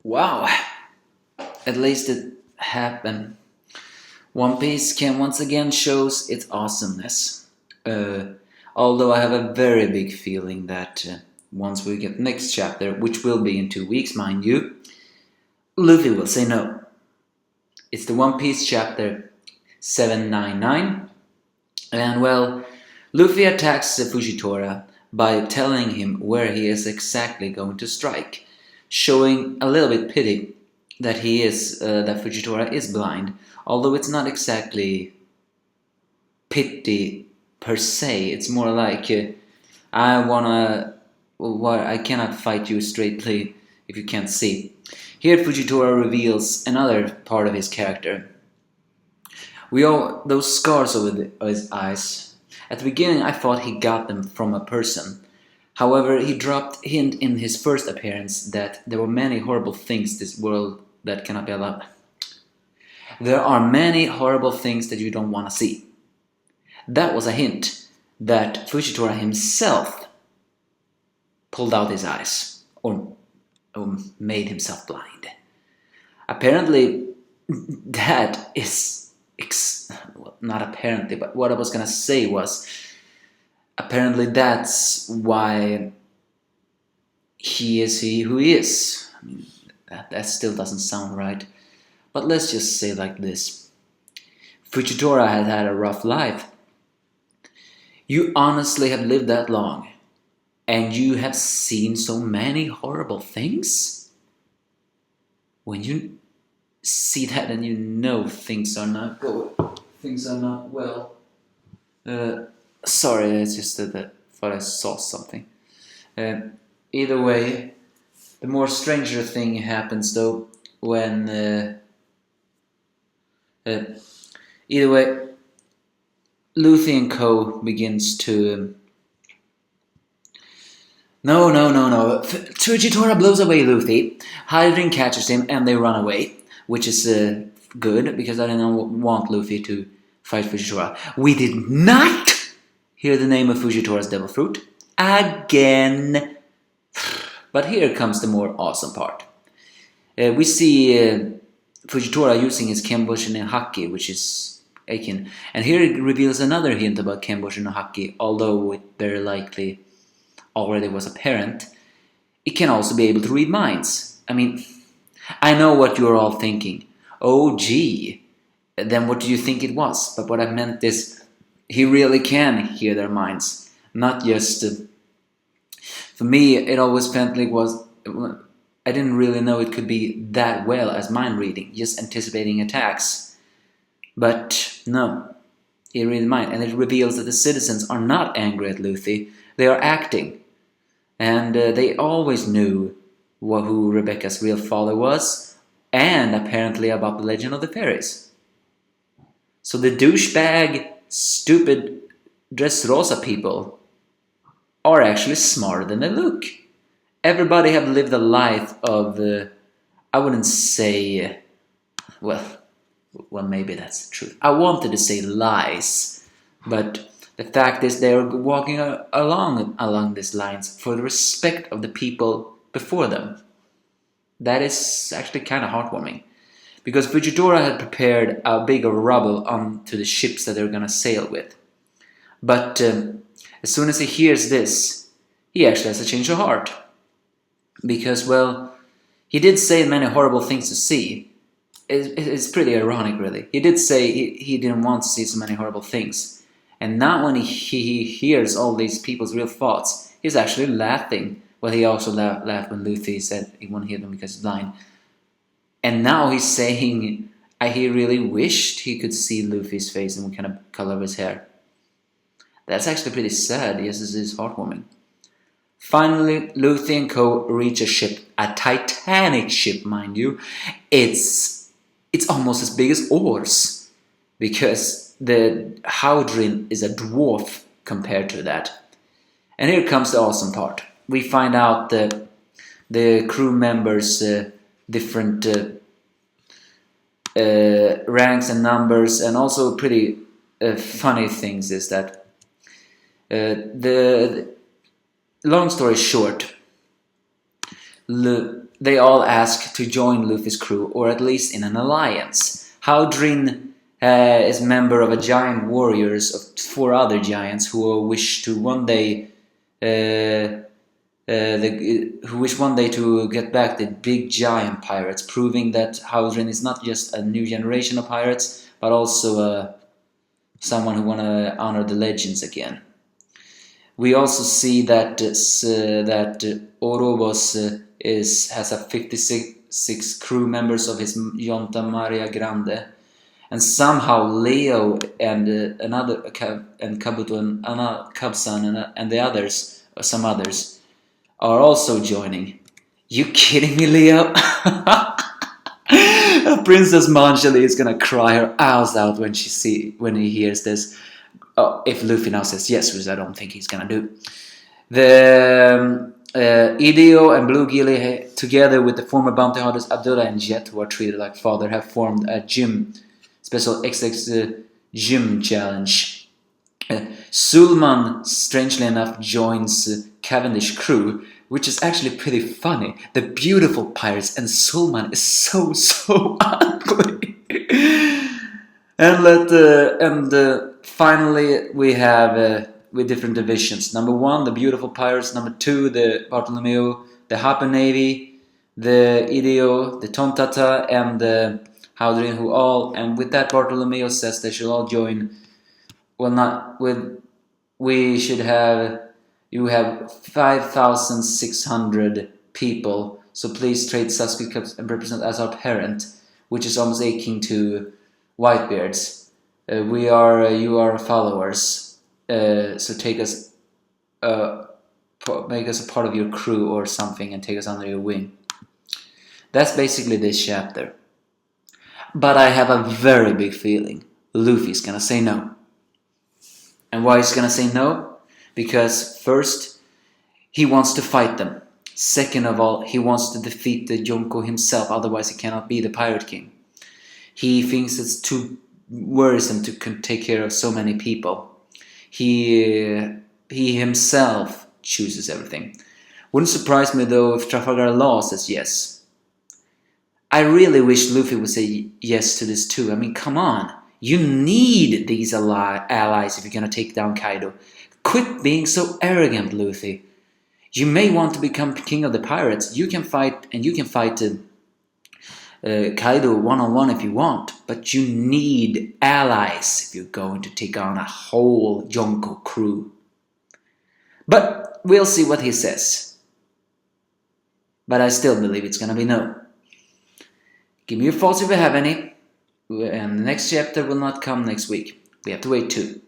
Wow, at least it happened. One Piece can once again shows its awesomeness. Uh, Although I have a very big feeling that once we get next chapter, which will be in 2 weeks, mind you, Luffy will say no. It's the One Piece chapter 799, and well, Luffy attacks Fujitora by telling him where he is exactly going to strike, showing a little bit pity that Fujitora is blind, although it's not exactly pity per se. It's more like I wanna, I cannot fight you straightly if you can't see. Here, Fujitora reveals another part of his character. We all those scars over his eyes. At the beginning, I thought he got them from a person. However, he dropped hint in his first appearance that there were many horrible things this world that cannot be allowed. There are many horrible things that you don't want to see. That was a hint that Fujitora himself pulled out his eyes, or made himself blind. Apparently, that is well, not apparently, but what I was gonna say was apparently that's why he is who he is. I mean, that still doesn't sound right, but let's just say like this: Fujitora has had a rough life. You honestly have lived that long, and you have seen so many horrible things. When you see that, and you know things are not good, things are not well. Sorry, it's just that I thought I saw something. Uh, Either way, the more stranger thing happens though when. Uh, Either way, Luffy and Co begins to. No. Fujitora blows away Luffy. Hydrin catches him and they run away, which is good because I didn't want Luffy to fight Fujitora. We did not hear the name of Fujitora's Devil Fruit again. But here comes the more awesome part. We see Fujitora using his Kenbushin and Haki, which is Aiken. And here it reveals another hint about Kenbushin and Haki, although it very likely already was apparent. It can also be able to read minds. I mean, I know what you're all thinking. Oh, gee, then what do you think it was? But what I meant is, he really can hear their minds. Not just... for me, it always felt like was... I didn't really know it could be that well as mind reading, just anticipating attacks. But no, he reads mind, and it reveals that the citizens are not angry at Luffy, they are acting. And they always knew who Rebecca's real father was, and apparently about the legend of the fairies. So the douchebag, stupid Dressrosa people are actually smarter than they look. Everybody have lived a life of, I wouldn't say, well, maybe that's the truth. I wanted to say lies, but the fact is they are walking along these lines for the respect of the people before them. That is actually kind of heartwarming, because Fujitora had prepared a big rubble onto the ships that they're gonna sail with. But as soon as he hears this, he actually has a change of heart. Because, well, he did say many horrible things to see. It's pretty ironic, really. He did say he didn't want to see so many horrible things. And now when he hears all these people's real thoughts, he's actually laughing. Well, he also laughed when Luffy said he won't hear them because he's blind. And now he's saying he really wished he could see Luffy's face and what kind of color of his hair. That's actually pretty sad. Yes, it is heartwarming. Finally, Luffy and Co. reach a ship, a Titanic ship, mind you. It's almost as big as oars, because the Howdrin is a dwarf compared to that. And here comes the awesome part. We find out the crew members' different ranks and numbers, and also pretty funny things is that the long story short, they all ask to join Luffy's crew, or at least in an alliance. Howdrin is member of a giant warriors of 4 other giants who wish to one day who wish one day to get back the big giant pirates, proving that Howdrin is not just a new generation of pirates, but also someone who want to honor the legends again. We also see that Orobos has a 56 crew members of his Yonta Maria Grande, and somehow Leo and Kabuto and Kabsan and the others, or some others, are also joining. You kidding me, Leo? Princess Manjali is gonna cry her eyes out when he hears this. Oh, if Luffy now says yes, which I don't think he's gonna do. The Ideo and Blue Gilly, together with the former bounty hunters Abdullah and Jet, who are treated like father, have formed a special XX gym challenge. Sulman, strangely enough, joins Cavendish crew, which is actually pretty funny. The beautiful pirates and Sulman is so ugly. And finally we have with different divisions. Number 1, the beautiful pirates. Number 2, the Bartolomeo, the Harper Navy, the Ideo, the Tontata, and the Howdrin, who all, and with that Bartolomeo says they should all join. Well, not with. You have 5,600 people, so please trade Sasuke Cups and represent as our parent, which is almost akin to Whitebeards. You are followers, so take us, make us a part of your crew or something, and take us under your wing. That's basically this chapter. But I have a very big feeling Luffy's gonna say no. And why he's gonna say no? Because first, he wants to fight them. Second of all, he wants to defeat the Yonko himself, otherwise he cannot be the Pirate King. He thinks it's too worrisome to take care of so many people. He himself chooses everything. Wouldn't surprise me though if Trafalgar Law says yes. I really wish Luffy would say yes to this too. I mean, come on. You need these allies if you're gonna take down Kaido. Quit being so arrogant, Luffy. You may want to become king of the pirates. You can fight, and you can fight Kaido one-on-one if you want. But you need allies if you're going to take on a whole Yonko crew. But we'll see what he says. But I still believe it's gonna be no. Give me your thoughts if you have any. And the next chapter will not come next week. We have to wait too.